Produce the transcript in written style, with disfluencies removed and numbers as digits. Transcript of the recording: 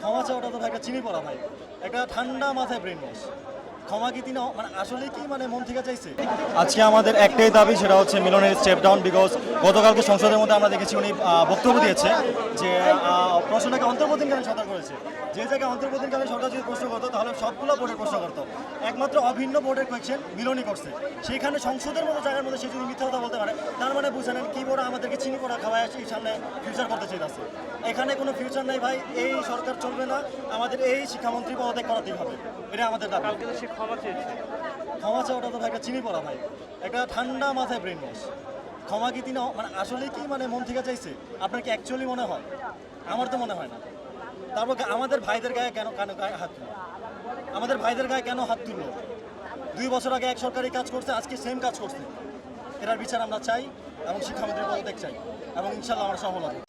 ক্ষমা চাওয়াটা তো ভাই একটা চিনি পড়া ভাই, একটা ঠান্ডা মাথায় ব্রেন ওয়াশ। ক্ষমা কি তিনি মানে আসলে কি মানে মন থেকে চাইছে? আজকে আমাদের একটাই দাবি, সেটা হচ্ছে মিলনের স্টেপ ডাউন। বিকজ গতকালকে সংসদের মধ্যে আমরা দেখেছি উনি বক্তব্য দিয়েছে যে প্রশ্নটাকে অন্তর্বর্তীকালীন সরকার করেছে। যে জায়গায় অন্তর্বর্তীকালীন সরকার যদি প্রশ্ন করতো তাহলে সবগুলো বোর্ডের প্রশ্ন করতো, একমাত্র অভিন্ন বোর্ডের কোয়েশ্চেন মিলনই করছে। সেখানে সংসদের মতো জায়গার মধ্যে সে যদি মিথ্যা কথা বলতে পারে, তার মানে বুঝে নেন কি বড় আমাদেরকে চিনি পড়া খাওয়ায় এই সামনে ফিউচার করতে চাইছে। এখানে কোনো ফিউচার নাই ভাই, এই সরকার চলবে না, আমাদের এই শিক্ষামন্ত্রী পদত্যাগ করাতেই হবে, এটা আমাদের দাবি। কালকে তো সে ক্ষমা চেয়েছে। ক্ষমা চাওয়াটা তো ভাই একটা চিনি পড়া ভাই, একটা ঠান্ডা মাথায় ব্রেন ওয়াশ। ক্ষমা কি তিনি মানে আসলে কি মানে মন থেকে চাইছে? আপনার কি অ্যাকচুয়ালি মনে হয়? আমার তো মনে হয় না। তারপর আমাদের ভাইদের গায়ে কেন গায়ে হাত তুললো? আমাদের ভাইদের গায়ে কেন হাত তুললো? 2 বছর আগে এক সরকারি কাজ করছে, আজকে সেম কাজ করছে। এটার বিচার আমরা চাই এবং শিক্ষামন্ত্রীর পদত্যাগ চাই এবং ইনশাল্লাহ আমরা সফল হব।